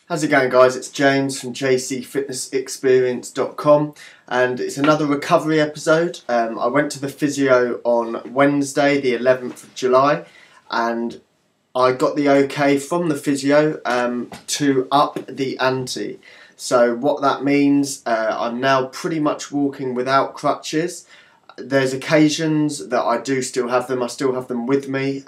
How's it going, guys? It's James from jcfitnessexperience.com and it's another recovery episode. I went to the physio on Wednesday the 11th of July and I got the okay from the physio to up the ante. So what that means, I'm now pretty much walking without crutches. There's occasions that I do still have them. I still have them with me.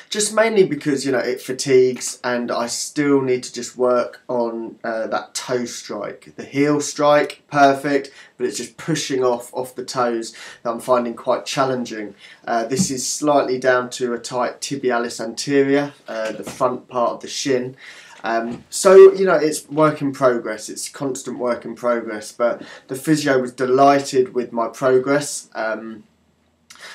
Just mainly because, you know, it fatigues and I still need to just work on that toe strike. The heel strike, perfect, but it's just pushing off the toes that I'm finding quite challenging. This is slightly down to a tight tibialis anterior, the front part of the shin. So, you know, it's work in progress, it's constant work in progress, but the physio was delighted with my progress.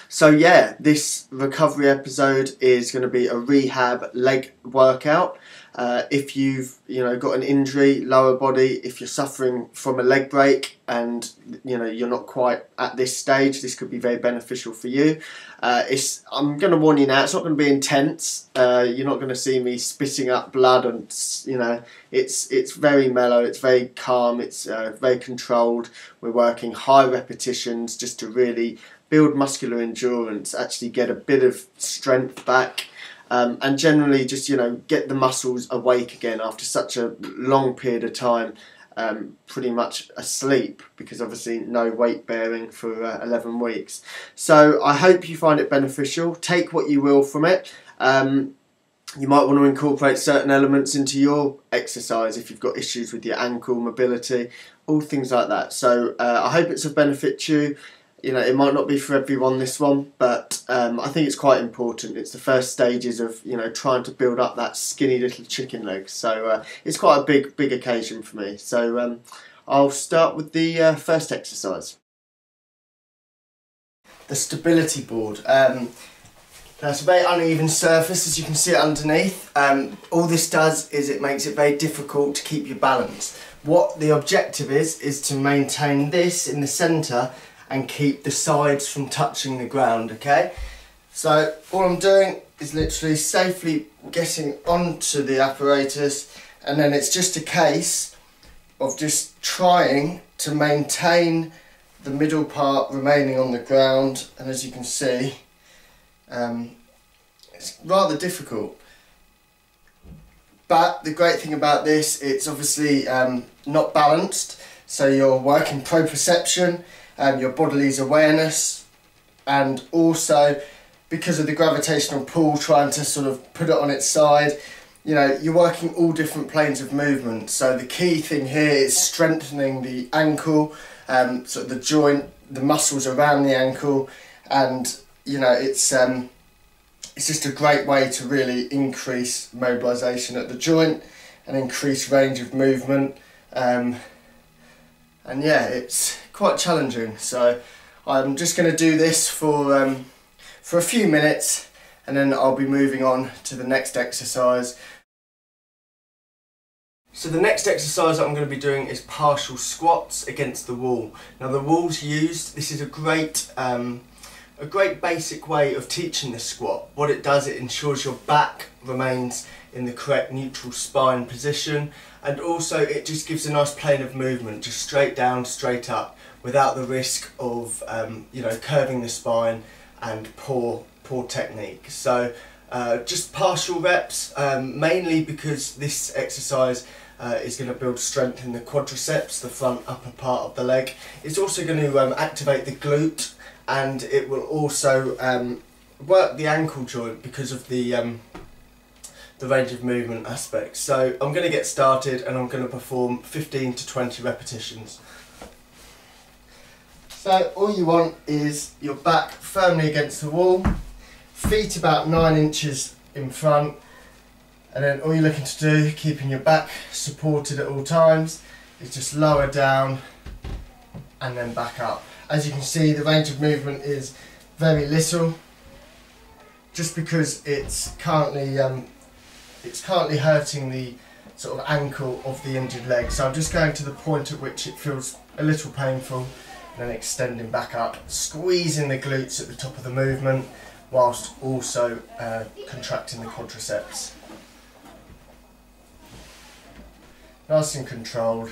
So yeah, this recovery episode is going to be a rehab leg workout. If you've got an injury, lower body, if you're suffering from a leg break and you're not quite at this stage, this could be very beneficial for you. I'm going to warn you now, it's not going to be intense. You're not going to see me spitting up blood, and it's very mellow, it's very calm, it's very controlled. We're working high repetitions just to really build muscular endurance, actually get a bit of strength back, and generally just get the muscles awake again after such a long period of time, pretty much asleep, because obviously no weight bearing for 11 weeks. So I hope you find it beneficial. Take what you will from it. You might want to incorporate certain elements into your exercise if you've got issues with your ankle mobility, all things like that. So I hope it's of benefit to you. It might not be for everyone, this one, but I think it's quite important. It's the first stages of, trying to build up that skinny little chicken leg. So it's quite a big occasion for me. So I'll start with the first exercise. The stability board. Now it's a very uneven surface, as you can see it underneath. All this does is it makes it very difficult to keep your balance. What the objective is to maintain this in the centre and keep the sides from touching the ground, okay? So all I'm doing is literally safely getting onto the apparatus, and then it's just a case of just trying to maintain the middle part remaining on the ground. And as you can see, it's rather difficult. But the great thing about this, it's obviously not balanced, so you're working proprioception, your body's awareness, and also because of the gravitational pull trying to sort of put it on its side, you're working all different planes of movement. So the key thing here is strengthening the ankle, sort of the joint, the muscles around the ankle, and it's just a great way to really increase mobilisation at the joint and increase range of movement. And yeah, it's quite challenging. So I'm just going to do this for a few minutes, and then I'll be moving on to the next exercise. So the next exercise that I'm going to be doing is partial squats against the wall. Now the wall's used, this is a great basic way of teaching the squat. What it does, it ensures your back remains in the correct neutral spine position, and also it just gives a nice plane of movement, just straight down, straight up, without the risk of curving the spine and poor technique. So just partial reps, mainly because this exercise is going to build strength in the quadriceps, the front upper part of the leg. It's also going to activate the glute, and it will also work the ankle joint because of the range of movement aspect. So I'm going to get started and I'm going to perform 15 to 20 repetitions. So all you want is your back firmly against the wall, feet about 9 inches in front, and then all you're looking to do, keeping your back supported at all times, is just lower down and then back up. As you can see, the range of movement is very little, just because it's currently hurting the sort of ankle of the injured leg. So I'm just going to the point at which it feels a little painful, and then extending back up, squeezing the glutes at the top of the movement, whilst also contracting the quadriceps. nice and controlled.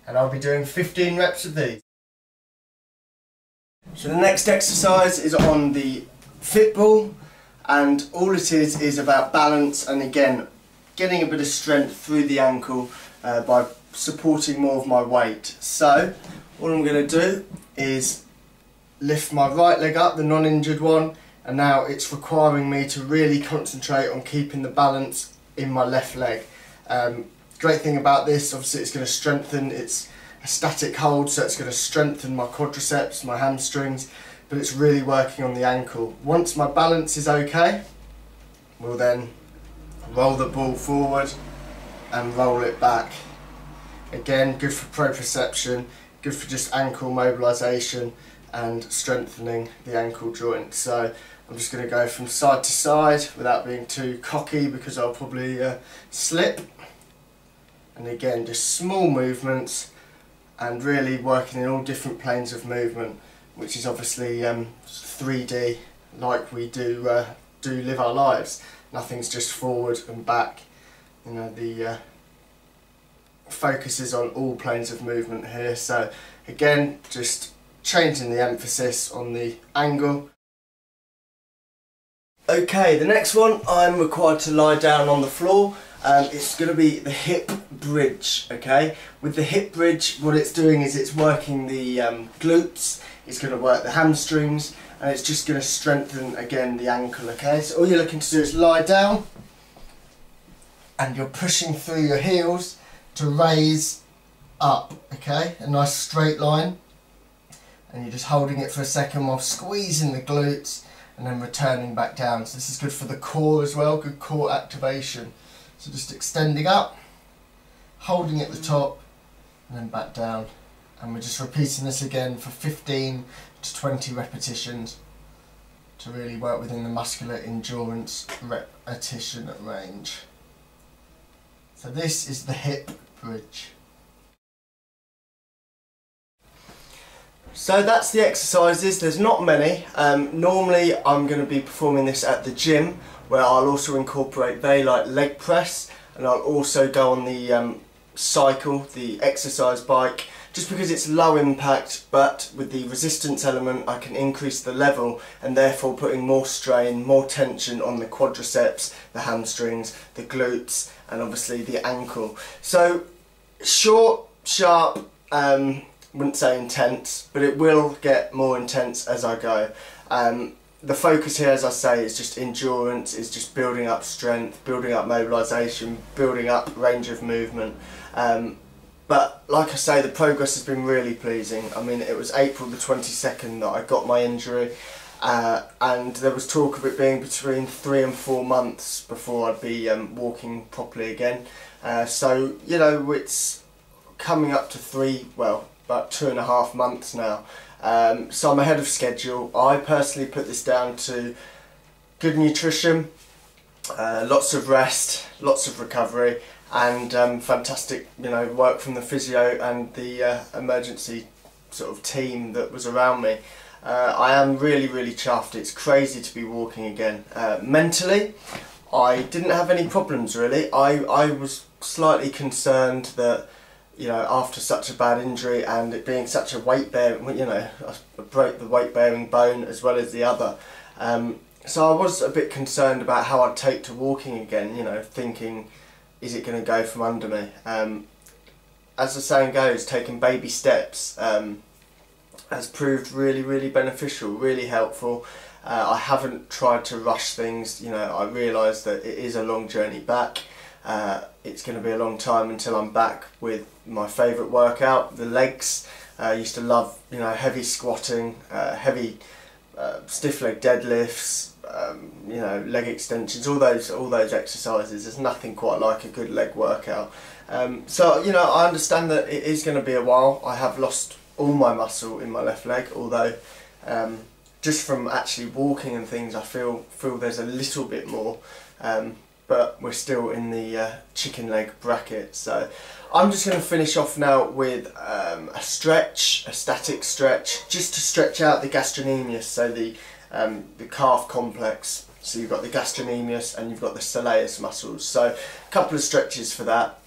And I'll be doing 15 reps of these. So the next exercise is on the fit ball, and all it is about balance, and again getting a bit of strength through the ankle by supporting more of my weight. So what I'm going to do is lift my right leg up, the non-injured one, and now it's requiring me to really concentrate on keeping the balance in my left leg. Great thing about this, obviously it's going to strengthen, it's a static hold, so it's going to strengthen my quadriceps, my hamstrings, but it's really working on the ankle. Once my balance is okay, we'll then roll the ball forward and roll it back. Again, good for proprioception, good for just ankle mobilisation and strengthening the ankle joint. So I'm just going to go from side to side without being too cocky, because I'll probably slip. And again, just small movements and really working in all different planes of movement, which is obviously 3D, like we do live our lives. Nothing's just forward and back. You know, the focus is on all planes of movement here. So again, just changing the emphasis on the angle. Okay, the next one, I'm required to lie down on the floor. It's going to be the hip bridge, okay? With the hip bridge, what it's doing is it's working the glutes, it's going to work the hamstrings, and it's just going to strengthen, again, the ankle, okay? So all you're looking to do is lie down, and you're pushing through your heels to raise up, okay? A nice straight line, and you're just holding it for a second while squeezing the glutes, and then returning back down. So this is good for the core as well, good core activation. So just extending up, holding at the top, and then back down. And we're just repeating this again for 15 to 20 repetitions to really work within the muscular endurance repetition range. So this is the hip bridge. So that's the exercises. There's not many. Normally I'm going to be performing this at the gym, where I'll also incorporate very light leg press, and I'll also go on the cycle, the exercise bike, just because it's low impact, but with the resistance element I can increase the level, and therefore putting more strain, more tension on the quadriceps, the hamstrings, the glutes, and obviously the ankle. So short, sharp, wouldn't say intense, but it will get more intense as I go. The focus here, as I say, is just endurance, is just building up strength, building up mobilisation, building up range of movement. But like I say, the progress has been really pleasing. I mean, it was April the 22nd that I got my injury, and there was talk of it being between 3 and 4 months before I'd be walking properly again. So, you know, it's coming up to about 2.5 months now. So I'm ahead of schedule. I personally put this down to good nutrition, lots of rest, lots of recovery, and fantastic, you know, work from the physio and the emergency sort of team that was around me. I am really chuffed. It's crazy to be walking again. Mentally, I didn't have any problems really. I was slightly concerned that, you know, after such a bad injury and it being such a weight bearing, you know, I broke the weight bearing bone as well as the other. So I was a bit concerned about how I'd take to walking again, you know, thinking, is it going to go from under me? As the saying goes, taking baby steps has proved really beneficial, really helpful. I haven't tried to rush things, you know. I realise that it is a long journey back. It's going to be a long time until I'm back with my favourite workout, the legs. I used to love, you know, heavy squatting, heavy stiff leg deadlifts, you know, leg extensions, all those exercises. There's nothing quite like a good leg workout. So, you know, I understand that it is going to be a while. I have lost all my muscle in my left leg, although just from actually walking and things, I feel there's a little bit more. But we're still in the chicken leg bracket. So I'm just going to finish off now with a stretch, a static stretch, just to stretch out the gastrocnemius, so the calf complex. So you've got the gastrocnemius and you've got the soleus muscles. So a couple of stretches for that,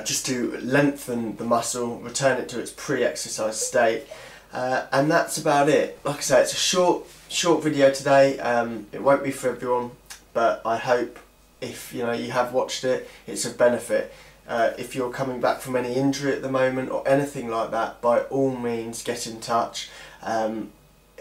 just to lengthen the muscle, return it to its pre-exercise state, and that's about it. Like I say, it's a short video today. It won't be for everyone, but I hope if you have watched it, it's of benefit. If you're coming back from any injury at the moment or anything like that, by all means get in touch.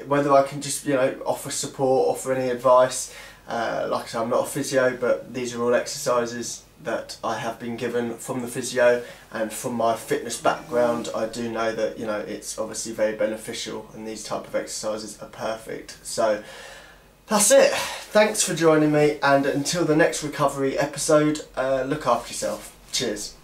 Whether I can just offer support, offer any advice, like I say, I'm not a physio, but these are all exercises that I have been given from the physio, and from my fitness background I do know that it's obviously very beneficial, and these type of exercises are perfect. So that's it. Thanks for joining me, and until the next recovery episode, look after yourself. Cheers.